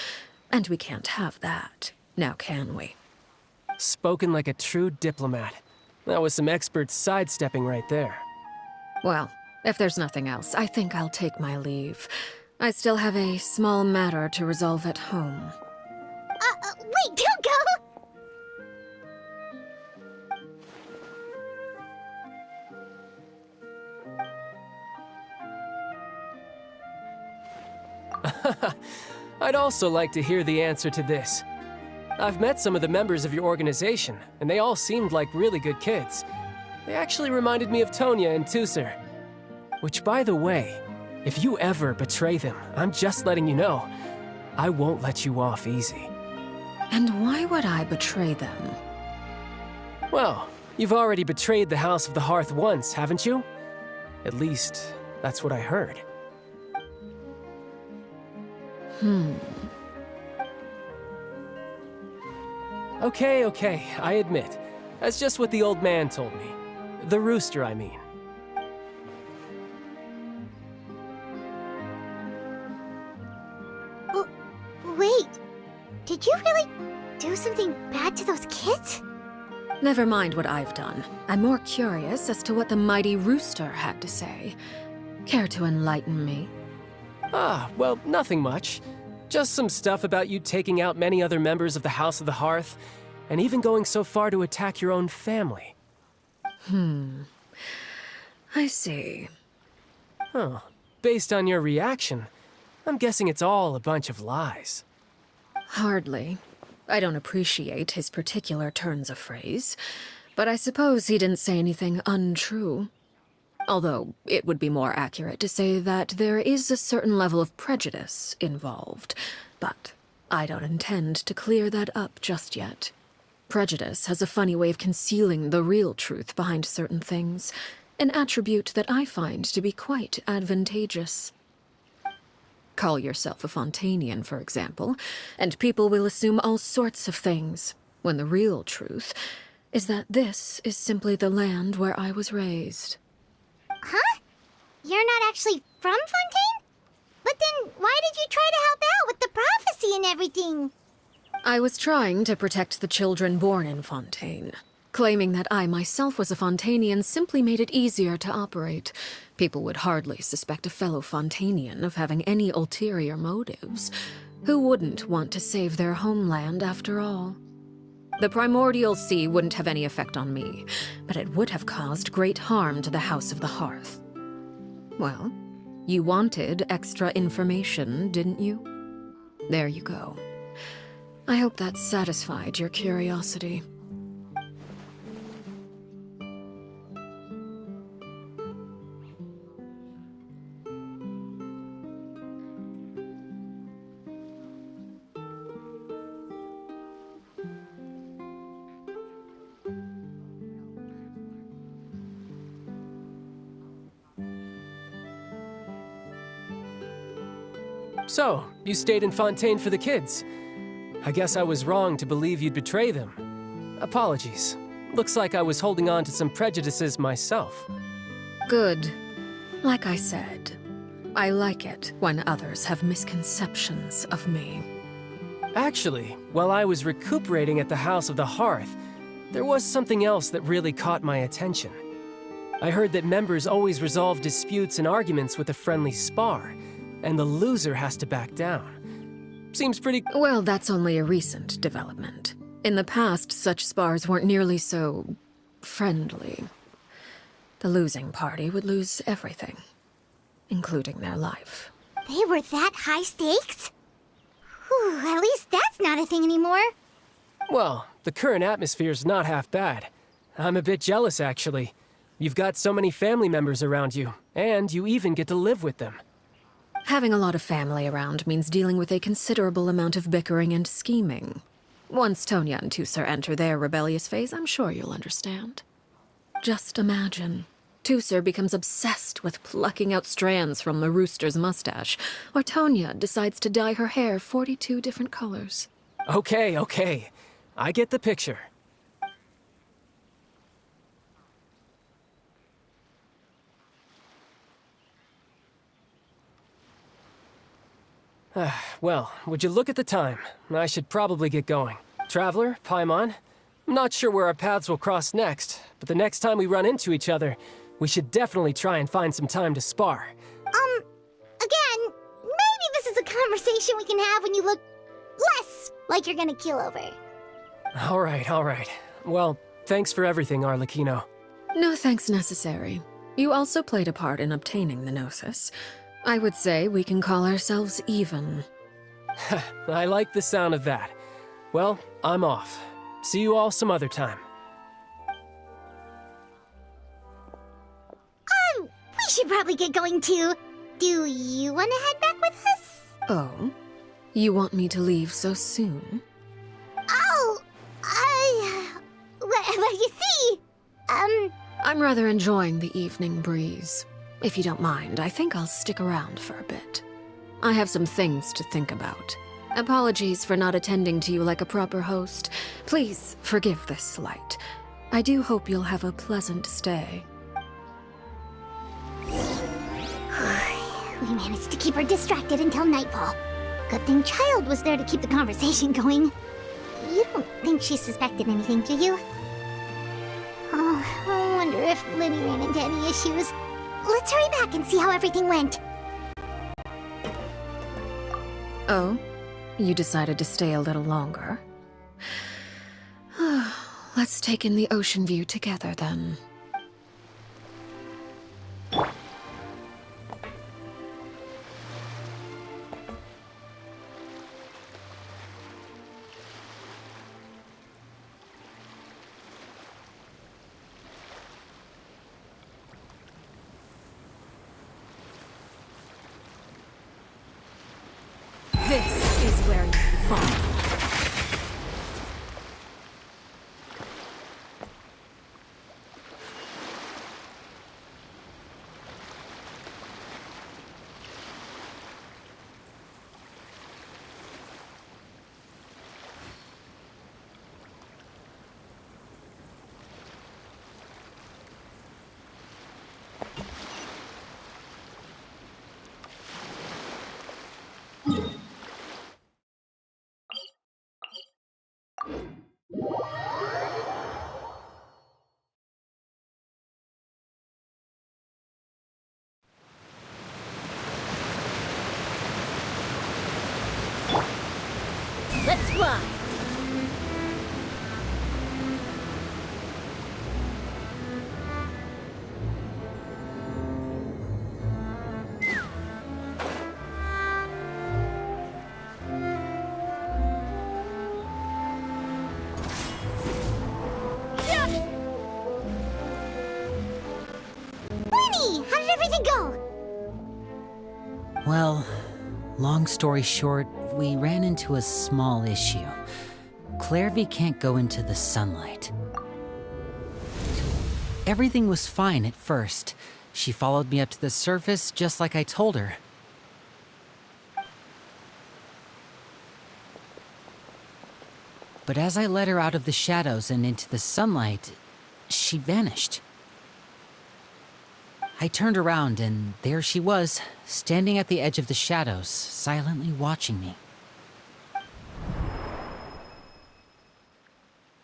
And we can't have that, now can we? Spoken like a true diplomat. That was some expert sidestepping right there. Well, if there's nothing else, I think I'll take my leave. I still have a small matter to resolve at home. Wait, don't go! I'd also like to hear the answer to this. I've met some of the members of your organization, and they all seemed like really good kids. They actually reminded me of Tonya and Tusser. Which, by the way, if you ever betray them, I'm just letting you know, I won't let you off easy. And why would I betray them? Well, you've already betrayed the House of the Hearth once, haven't you? At least, that's what I heard. Okay, I admit. That's just what the old man told me. The rooster, I mean. Wait, did you really do something bad to those kids? Never mind what I've done. I'm more curious as to what the mighty rooster had to say. Care to enlighten me? Ah, well, nothing much. Just some stuff about you taking out many other members of the House of the Hearth, and even going so far to attack your own family. I see. Huh. Based on your reaction, I'm guessing it's all a bunch of lies. Hardly. I don't appreciate his particular turns of phrase, but I suppose he didn't say anything untrue. Although, it would be more accurate to say that there is a certain level of prejudice involved, but I don't intend to clear that up just yet. Prejudice has a funny way of concealing the real truth behind certain things, an attribute that I find to be quite advantageous. Call yourself a Fontainian, for example, and people will assume all sorts of things, when the real truth is that this is simply the land where I was raised. Huh? You're not actually from Fontaine? But then why did you try to help out with the prophecy and everything? I was trying to protect the children born in Fontaine. Claiming that I myself was a Fontainian simply made it easier to operate. People would hardly suspect a fellow Fontainian of having any ulterior motives. Who wouldn't want to save their homeland after all? The primordial sea wouldn't have any effect on me, but it would have caused great harm to the House of the Hearth. Well, you wanted extra information, didn't you? There you go. I hope that satisfied your curiosity. So, you stayed in Fontaine for the kids. I guess I was wrong to believe you'd betray them. Apologies. Looks like I was holding on to some prejudices myself. Good. Like I said, I like it when others have misconceptions of me. Actually, while I was recuperating at the House of the Hearth, there was something else that really caught my attention. I heard that members always resolve disputes and arguments with a friendly spar, and the loser has to back down. Seems pretty... Well, that's only a recent development. In the past, such spars weren't nearly so... friendly. The losing party would lose everything, including their life. They were that high stakes? Whew, at least that's not a thing anymore. Well, the current atmosphere's not half bad. I'm a bit jealous, actually. You've got so many family members around you, and you even get to live with them. Having a lot of family around means dealing with a considerable amount of bickering and scheming. Once Tonya and Tusar enter their rebellious phase, I'm sure you'll understand. Just imagine. Tusar becomes obsessed with plucking out strands from the rooster's mustache, or Tonya decides to dye her hair 42 different colors. Okay. I get the picture. Well, would you look at the time? I should probably get going. Traveler, Paimon, I'm not sure where our paths will cross next, but the next time we run into each other, we should definitely try and find some time to spar. Again, maybe this is a conversation we can have when you look less like you're gonna keel over. All right. Well, thanks for everything, Arlecchino. No thanks necessary. You also played a part in obtaining the Gnosis. I would say we can call ourselves even. I like the sound of that. Well, I'm off. See you all some other time. We should probably get going too. Do you want to head back with us? Oh? You want me to leave so soon? Oh, well, you see, I'm rather enjoying the evening breeze. If you don't mind, I think I'll stick around for a bit. I have some things to think about. Apologies for not attending to you like a proper host. Please forgive this slight. I do hope you'll have a pleasant stay. we managed to keep her distracted until nightfall. Good thing Child was there to keep the conversation going. You don't think she suspected anything, do you? Oh, I wonder if Liddy ran into any issues. Let's hurry back and see how everything went. Oh? You decided to stay a little longer? Let's take in the ocean view together, then. This is where you fall. Let's fly! Winnie! How did everything go? Well, long story short, we ran into a small issue. Clairvy can't go into the sunlight. Everything was fine at first. She followed me up to the surface just like I told her. But as I led her out of the shadows and into the sunlight, she vanished. I turned around and there she was, standing at the edge of the shadows, silently watching me.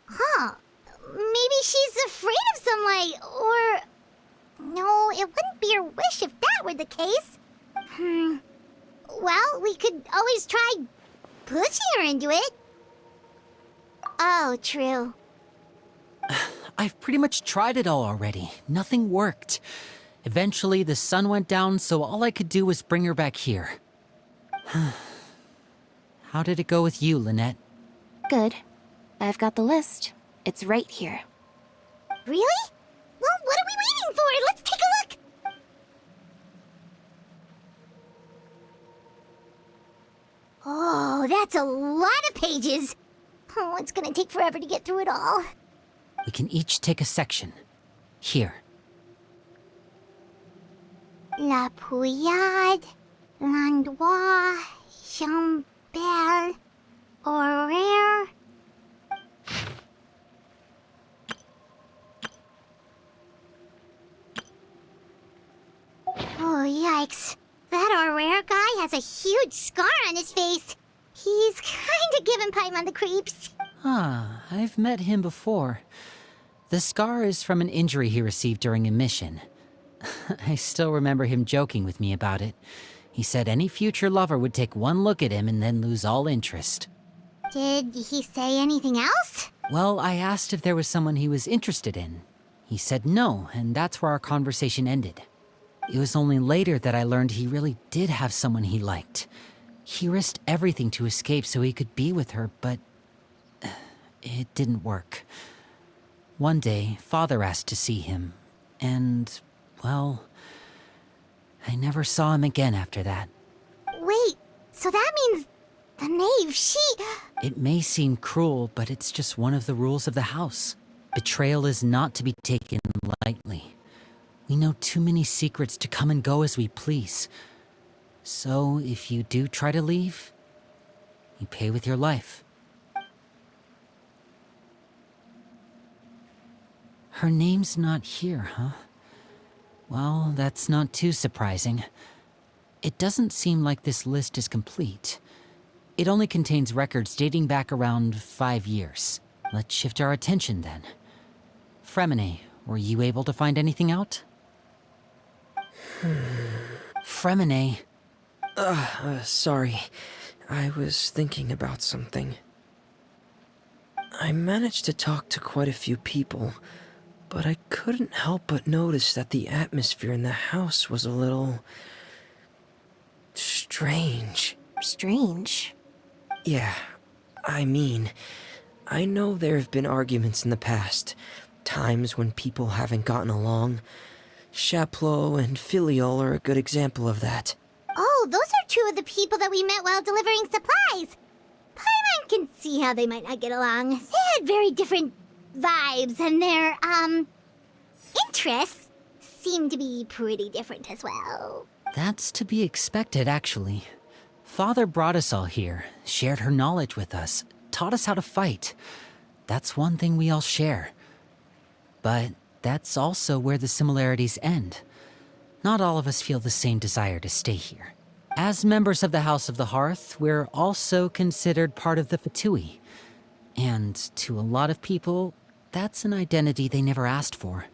Huh. Maybe she's afraid of sunlight, or... No, it wouldn't be her wish if that were the case. Well, we could always try pushing her into it. Oh, true. I've pretty much tried it all already. Nothing worked. Eventually, the sun went down, so all I could do was bring her back here. How did it go with you, Lynette? Good. I've got the list. It's right here. Really? Well, what are we waiting for? Let's take a look! Oh, that's a lot of pages. Oh, it's gonna take forever to get through it all. We can each take a section. Here. La Pouillade, L'Endroit, Chambel, Horaire. Oh, yikes. That Horaire guy has a huge scar on his face. He's kinda giving Paimon the creeps. Ah, I've met him before. The scar is from an injury he received during a mission. I still remember him joking with me about it. He said any future lover would take one look at him and then lose all interest. Did he say anything else? Well, I asked if there was someone he was interested in. He said no, and that's where our conversation ended. It was only later that I learned he really did have someone he liked. He risked everything to escape so he could be with her, but it didn't work. One day, Father asked to see him, and, well, I never saw him again after that. Wait, so that means the Knave, she... It may seem cruel, but it's just one of the rules of the house. Betrayal is not to be taken lightly. We know too many secrets to come and go as we please. So, if you do try to leave, you pay with your life. Her name's not here, huh? Well, that's not too surprising. It doesn't seem like this list is complete. It only contains records dating back around 5 years. Let's shift our attention then. Fremine, were you able to find anything out? Fremine. Sorry. I was thinking about something. I managed to talk to quite a few people, but I couldn't help but notice that the atmosphere in the house was a little... strange. Strange? Yeah, I mean, I know there have been arguments in the past, times when people haven't gotten along. Chaplot and Filiol are a good example of that. Oh, those are two of the people that we met while delivering supplies. Paimon can see how they might not get along. They had very different vibes, and their, interests seem to be pretty different as well. That's to be expected, actually. Father brought us all here, shared her knowledge with us, taught us how to fight. That's one thing we all share. But that's also where the similarities end. Not all of us feel the same desire to stay here. As members of the House of the Hearth, we're also considered part of the Fatui. And to a lot of people, that's an identity they never asked for.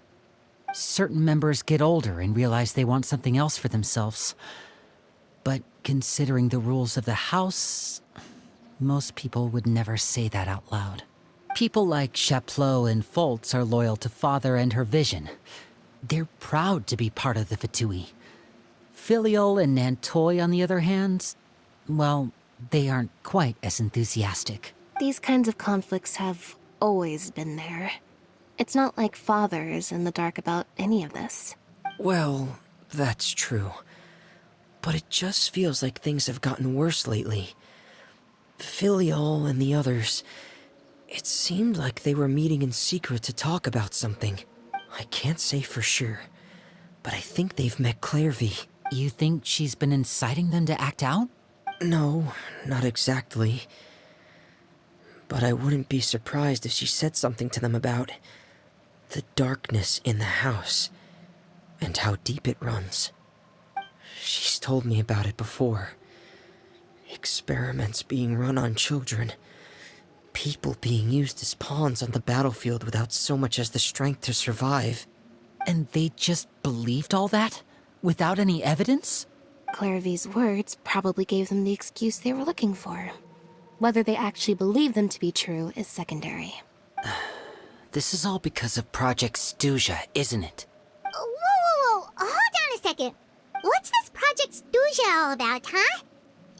Certain members get older and realize they want something else for themselves. But considering the rules of the house, most people would never say that out loud. People like Chaplot and Foltz are loyal to Father and her vision. They're proud to be part of the Fatui. Filiol and Nantoy, on the other hand, well, they aren't quite as enthusiastic. These kinds of conflicts have always been there. It's not like Father is in the dark about any of this. Well, that's true. But it just feels like things have gotten worse lately. Filiol and the others, it seemed like they were meeting in secret to talk about something. I can't say for sure, but I think they've met Clairvy. You think she's been inciting them to act out? No, not exactly. But I wouldn't be surprised if she said something to them about the darkness in the house and how deep it runs. She's told me about it before. Experiments being run on children. People being used as pawns on the battlefield without so much as the strength to survive. And they just believed all that? Without any evidence? Clairvy's words probably gave them the excuse they were looking for. Whether they actually believe them to be true is secondary. This is all because of Project Stuja, isn't it? Whoa. Hold on a second. What's this Project Stuja all about, huh?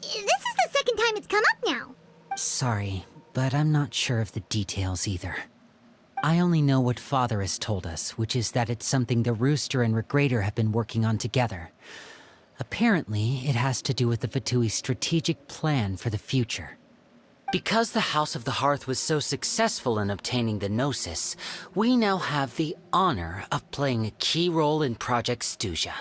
This is the second time it's come up now. Sorry, but I'm not sure of the details either. I only know what Father has told us, which is that it's something the Rooster and Regrader have been working on together. Apparently, it has to do with the Fatui's strategic plan for the future. Because the House of the Hearth was so successful in obtaining the Gnosis, we now have the honor of playing a key role in Project Stuja.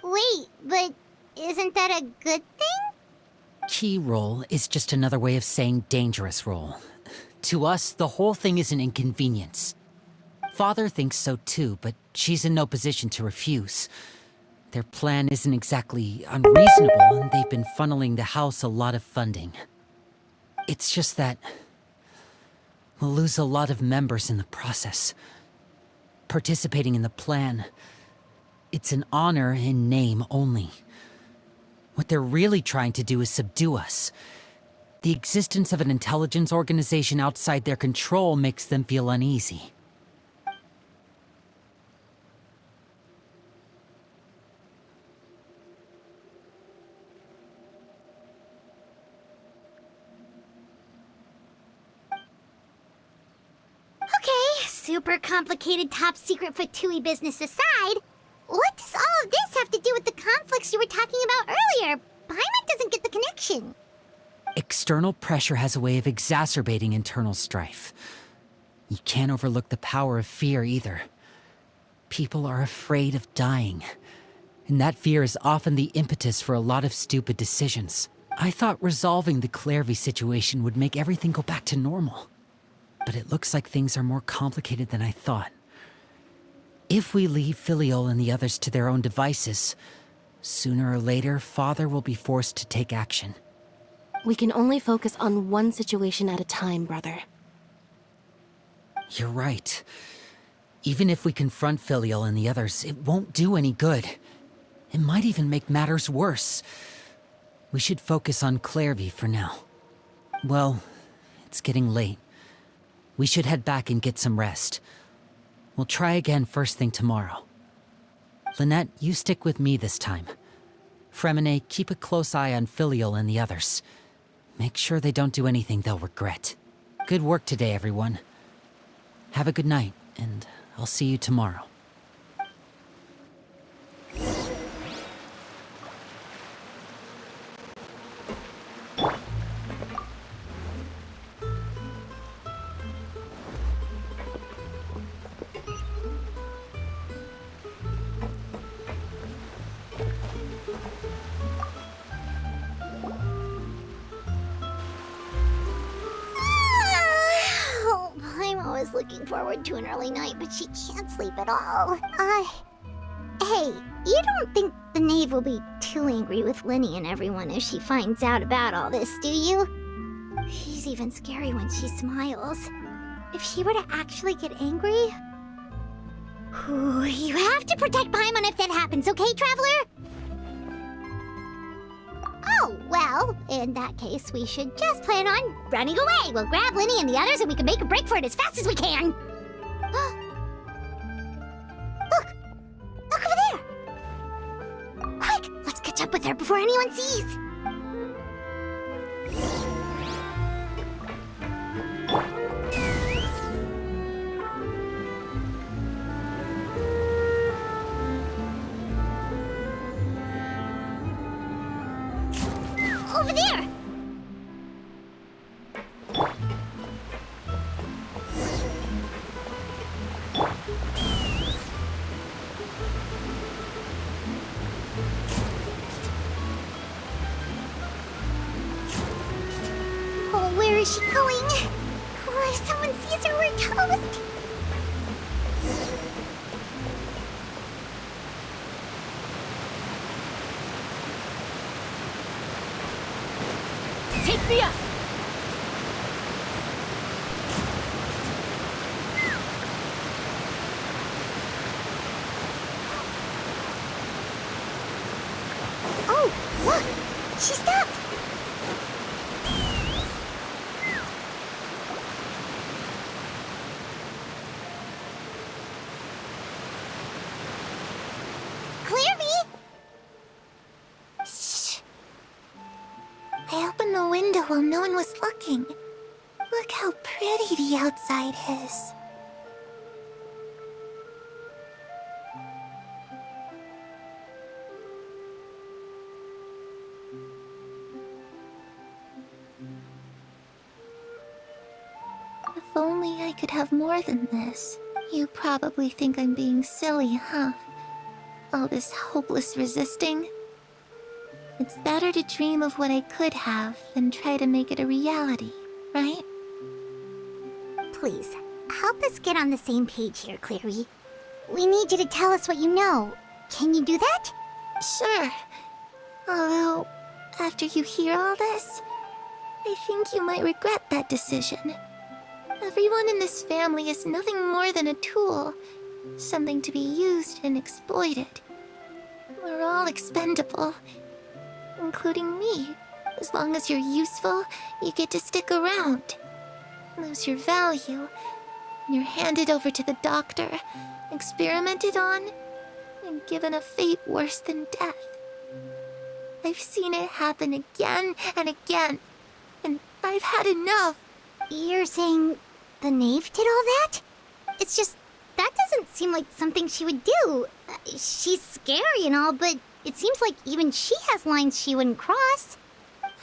Wait, but isn't that a good thing? Key role is just another way of saying dangerous role. To us, the whole thing is an inconvenience. Father thinks so too, but she's in no position to refuse. Their plan isn't exactly unreasonable, and they've been funneling the house a lot of funding. It's just that we'll lose a lot of members in the process. Participating in the plan, it's an honor in name only. What they're really trying to do is subdue us. The existence of an intelligence organization outside their control makes them feel uneasy. Okay, super complicated top secret Fatui business aside, what does all of this have to do with the conflicts you were talking about earlier? Paimon doesn't get the connection. External pressure has a way of exacerbating internal strife. You can't overlook the power of fear either. People are afraid of dying, and that fear is often the impetus for a lot of stupid decisions. I thought resolving the Clairvy situation would make everything go back to normal. But it looks like things are more complicated than I thought. If we leave Filiol and the others to their own devices, sooner or later, Father will be forced to take action. We can only focus on one situation at a time, brother. You're right. Even if we confront Filiol and the others, it won't do any good. It might even make matters worse. We should focus on Clairvy for now. Well, it's getting late. We should head back and get some rest. We'll try again first thing tomorrow. Lynette, you stick with me this time. Fremine, keep a close eye on Filiol and the others. Make sure they don't do anything they'll regret. Good work today, everyone. Have a good night, and I'll see you tomorrow. Was looking forward to an early night, but she can't sleep at all. Hey, you don't think the Knave will be too angry with Linny and everyone if she finds out about all this, do you? She's even scary when she smiles. If she were to actually get angry... you have to protect Paimon if that happens, okay, Traveler? Oh, well, in that case, we should just plan on running away. We'll grab Linny and the others and we can make a break for it as fast as we can. Look! Look over there! Quick, let's catch up with her before anyone sees. Over there! Oh, where is she going? Oh, if someone sees her, we're toast! Take me up! Oh, look! She stopped! open the window while no one was looking. Look how pretty the outside is. If only I could have more than this. You probably think I'm being silly, huh? All this hopeless resisting. It's better to dream of what I could have than try to make it a reality, right? Please, help us get on the same page here, Clary. We need you to tell us what you know. Can you do that? Sure. Although, after you hear all this, I think you might regret that decision. Everyone in this family is nothing more than a tool, something to be used and exploited. We're all expendable, including me. As long as you're useful, you get to stick around. Lose your value, and you're handed over to the doctor, experimented on, and given a fate worse than death. I've seen it happen again and again, and I've had enough. You're saying the Knave did all that? It's just, that doesn't seem like something she would do. She's scary and all, but it seems like even she has lines she wouldn't cross.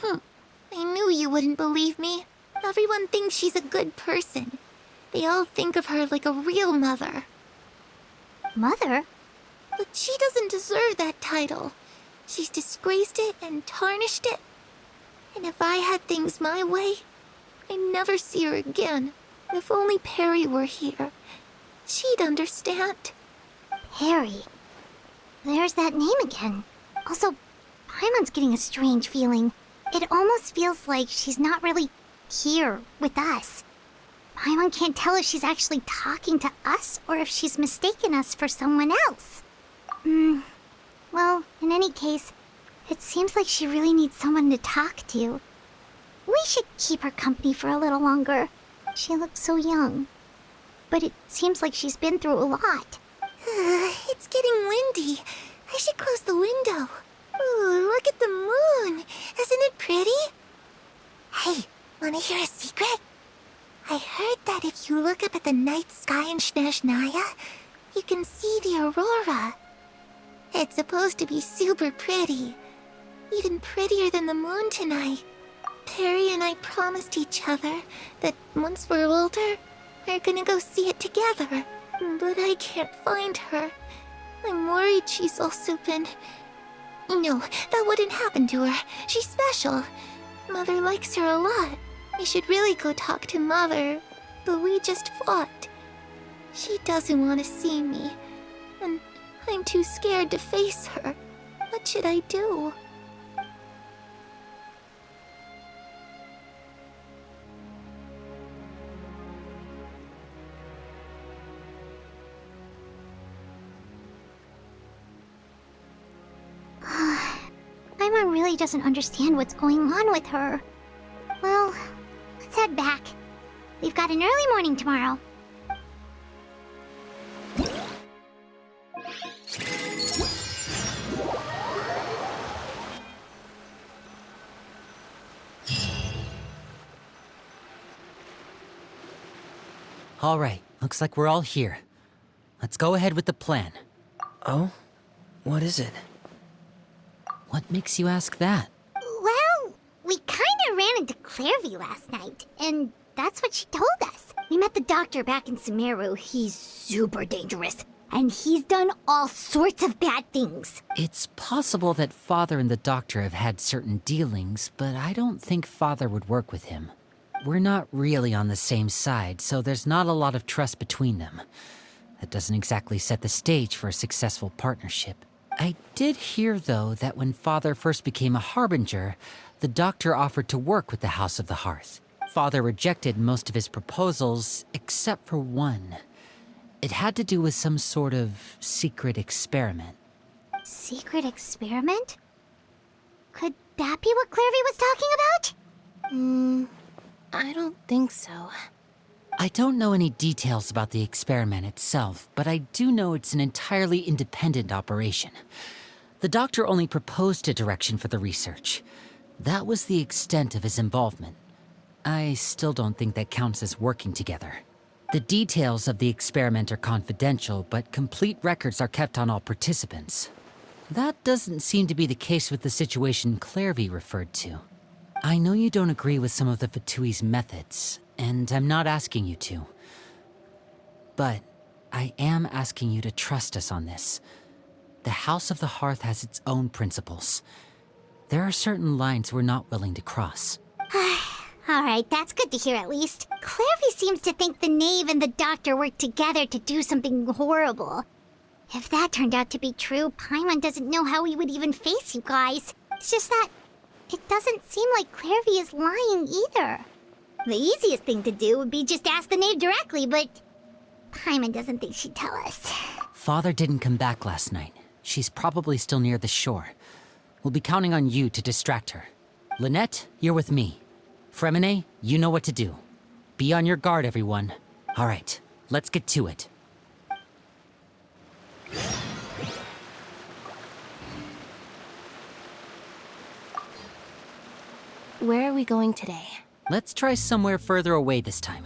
I knew you wouldn't believe me. Everyone thinks she's a good person. They all think of her like a real mother. Mother? But she doesn't deserve that title. She's disgraced it and tarnished it. And if I had things my way, I'd never see her again. If only Perry were here, she'd understand. Perry. There's that name again. Also, Paimon's getting a strange feeling. It almost feels like she's not really here with us. Paimon can't tell if she's actually talking to us or if she's mistaken us for someone else. Well, in any case, it seems like she really needs someone to talk to. We should keep her company for a little longer. She looks so young. But it seems like she's been through a lot. It's getting windy. I should close the window. Ooh, look at the moon. Isn't it pretty? Hey, wanna hear a secret? I heard that if you look up at the night sky in Snezhnaya, you can see the aurora. It's supposed to be super pretty. Even prettier than the moon tonight. Perry and I promised each other that once we're older, we're gonna go see it together. But I can't find her. I'm worried she's also been... No, that wouldn't happen to her. She's special. Mother likes her a lot. I should really go talk to Mother, but we just fought. She doesn't want to see me, and I'm too scared to face her. What should I do? Paimon really doesn't understand what's going on with her. Well, let's head back. We've got an early morning tomorrow. All right, looks like we're all here. Let's go ahead with the plan. Oh? What is it? What makes you ask that? Well, we kinda ran into Clairvy last night, and that's what she told us. We met the doctor back in Sumeru. He's super dangerous, and he's done all sorts of bad things. It's possible that Father and the doctor have had certain dealings, but I don't think Father would work with him. We're not really on the same side, so there's not a lot of trust between them. That doesn't exactly set the stage for a successful partnership. I did hear, though, that when Father first became a Harbinger, the doctor offered to work with the House of the Hearth. Father rejected most of his proposals, except for one. It had to do with some sort of secret experiment. Secret experiment? Could that be what Clairvy was talking about? I don't think so. I don't know any details about the experiment itself, but I do know it's an entirely independent operation. The doctor only proposed a direction for the research. That was the extent of his involvement. I still don't think that counts as working together. The details of the experiment are confidential, but complete records are kept on all participants. That doesn't seem to be the case with the situation Clairvy referred to. I know you don't agree with some of the Fatui's methods, and I'm not asking you to. But I am asking you to trust us on this. The House of the Hearth has its own principles. There are certain lines we're not willing to cross. Alright, that's good to hear at least. Clairvy seems to think the Knave and the Doctor worked together to do something horrible. If that turned out to be true, Paimon doesn't know how he would even face you guys. It's just that it doesn't seem like Clairvy is lying either. The easiest thing to do would be just ask the Knave directly, but Paimon doesn't think she'd tell us. Father didn't come back last night. She's probably still near the shore. We'll be counting on you to distract her. Lynette, you're with me. Fremine, you know what to do. Be on your guard, everyone. All right, let's get to it. Where are we going today? Let's try somewhere further away this time.